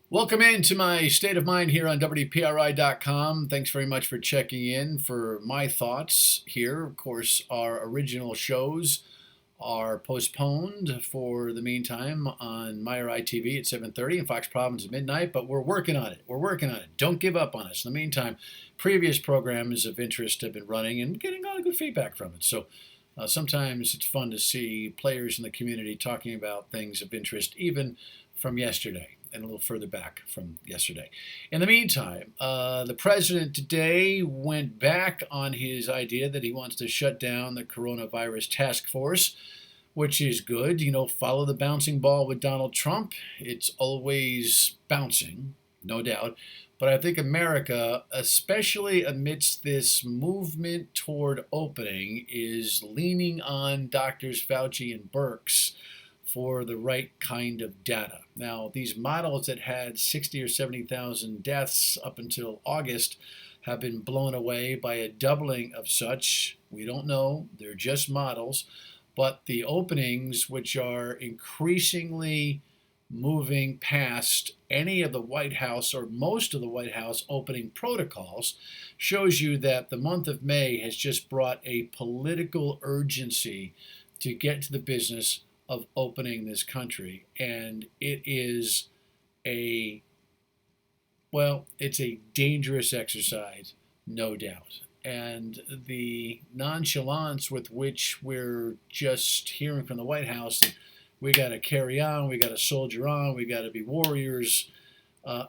Welcome into my state of mind here on WPRI.com. Thanks very much for checking in for my thoughts here. Of course, our original shows are postponed for the meantime on Meyer ITV at 7:30 and Fox Province at midnight, but we're working on it. We're working on it. Don't give up on us. In the meantime, previous programs of interest have been running and getting a lot of good feedback from it. So sometimes it's fun to see players in the community talking about things of interest, even from yesterday and a little further back from yesterday. In the meantime, the president today went back on his idea that he wants to shut down the coronavirus task force, which is good. You know, follow the bouncing ball with Donald Trump. It's always bouncing, no doubt. But I think America, especially amidst this movement toward opening, is leaning on doctors Fauci and Birx for the right kind of data. Now, these models that had 60 or 70,000 deaths up until August have been blown away by a doubling of such. We don't know. They're just models. But the openings, which are increasingly moving past any of the White House or most of the White House opening protocols, shows you that the month of May has just brought a political urgency to get to the business of opening this country. And it is a, well, it's a dangerous exercise, no doubt. And the nonchalance with which we're just hearing from the White House, we got to carry on, we got to soldier on, we got to be warriors,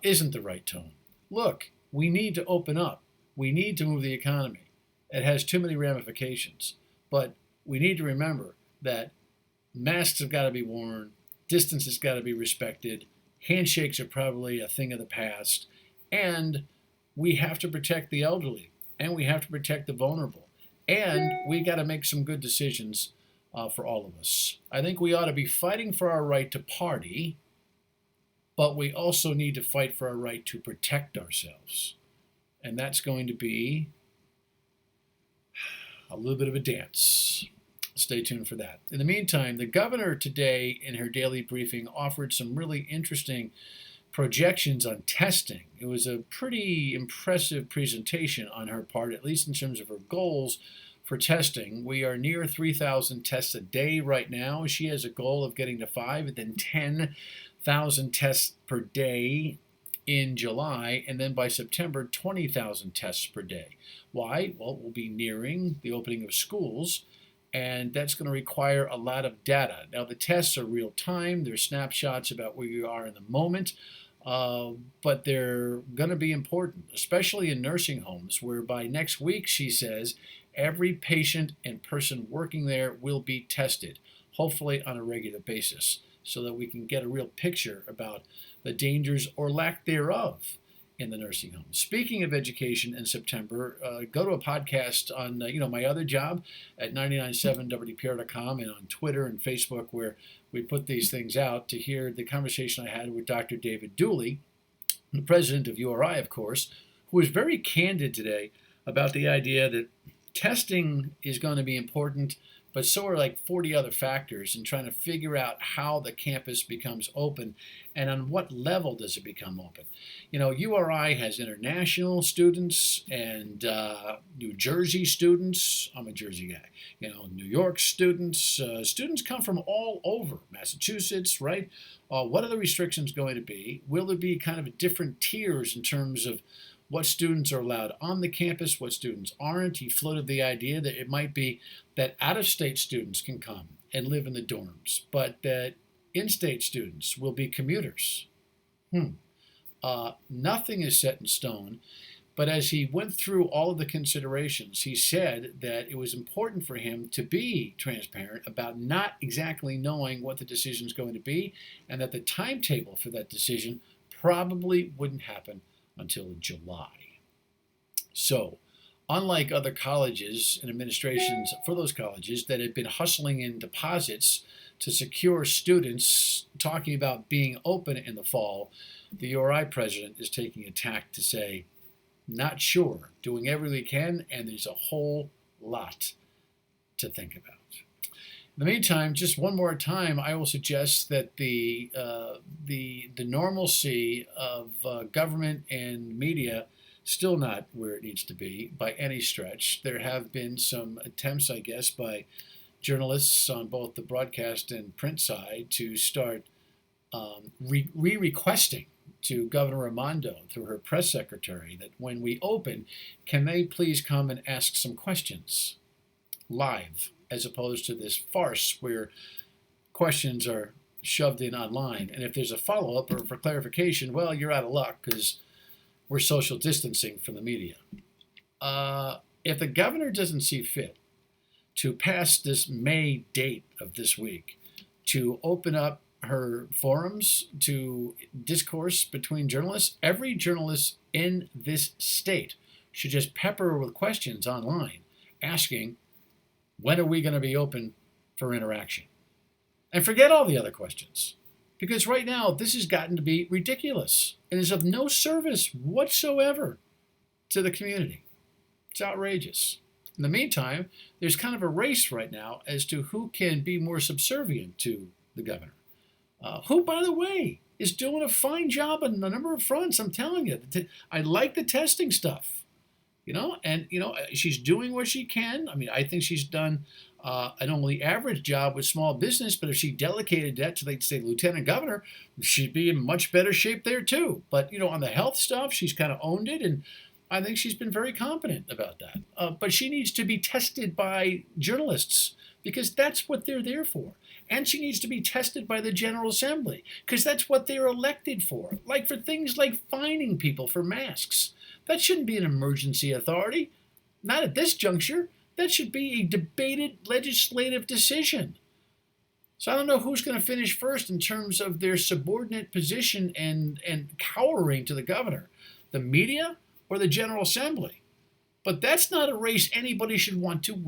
isn't the right tone. Look, we need to open up. We need to move the economy. It has too many ramifications. But we need to remember that masks have got to be worn, distance has got to be respected, handshakes are probably a thing of the past, and we have to protect the elderly, and we have to protect the vulnerable, and we got to make some good decisions for all of us. I think we ought to be fighting for our right to party, but we also need to fight for our right to protect ourselves. And that's going to be a little bit of a dance. Stay tuned for that. In the meantime, the governor today in her daily briefing offered some really interesting projections on testing. It was a pretty impressive presentation on her part, at least in terms of her goals for testing. We are near 3,000 tests a day right now. She has a goal of getting to 5 and then 10,000 tests per day in July, and then by September, 20,000 tests per day. Why? Well, we'll be nearing the opening of schools, and that's going to require a lot of data. Now, the tests are real time. They're snapshots about where you are in the moment, but they're going to be important, especially in nursing homes, where by next week, she says, every patient and person working there will be tested, hopefully on a regular basis, so that we can get a real picture about the dangers or lack thereof in the nursing home. Speaking of education in September, go to a podcast on my other job at 997WPR.com and on Twitter and Facebook, where we put these things out, to hear the conversation I had with Dr. David Dooley, the president of URI, of course, who was very candid today about the idea that testing is going to be important, but so are like 40 other factors in trying to figure out how the campus becomes open and on what level does it become open. You know, URI has international students and New Jersey students. I'm a Jersey guy. You know, New York students. Students come from all over, Massachusetts, right? What are the restrictions going to be? Will there be kind of different tiers in terms of what students are allowed on the campus, what students aren't? He floated the idea that it might be that out-of-state students can come and live in the dorms, but that in-state students will be commuters. Nothing is set in stone, but as he went through all of the considerations, he said that it was important for him to be transparent about not exactly knowing what the decision is going to be, and that the timetable for that decision probably wouldn't happen until July. So, unlike other colleges and administrations for those colleges that had been hustling in deposits to secure students, talking about being open in the fall, the URI president is taking a tack to say, not sure, doing everything we can, and there's a whole lot to think about. In the meantime, just one more time, I will suggest that the normalcy of government and media still not where it needs to be by any stretch. There have been some attempts, I guess, by journalists on both the broadcast and print side to start requesting to Governor Raimondo through her press secretary that when we open, can they please come and ask some questions live, as opposed to this farce where questions are shoved in online. And if there's a follow up or for clarification, well, you're out of luck because we're social distancing from the media. If the governor doesn't see fit to pass this May date of this week to open up her forums to discourse between journalists, every journalist in this state should just pepper her with questions online asking, when are we going to be open for interaction? And forget all the other questions. Because right now, this has gotten to be ridiculous and is of no service whatsoever to the community. It's outrageous. In the meantime, there's kind of a race right now as to who can be more subservient to the governor. Who, by the way, is doing a fine job on a number of fronts. I'm telling you, I like the testing stuff, and she's doing what she can. I mean, I think she's done an only average job with small business, but if she delegated that to, like, say, lieutenant governor, she'd be in much better shape there too. But on the health stuff, she's kind of owned it, and I think she's been very competent about that. But she needs to be tested by journalists because that's what they're there for. And she needs to be tested by the General Assembly because that's what they're elected for. Like for things like fining people for masks. That shouldn't be an emergency authority. Not at this juncture. That should be a debated legislative decision. So I don't know who's going to finish first in terms of their subordinate position and cowering to the governor. The media or the General Assembly. But that's not a race anybody should want to win.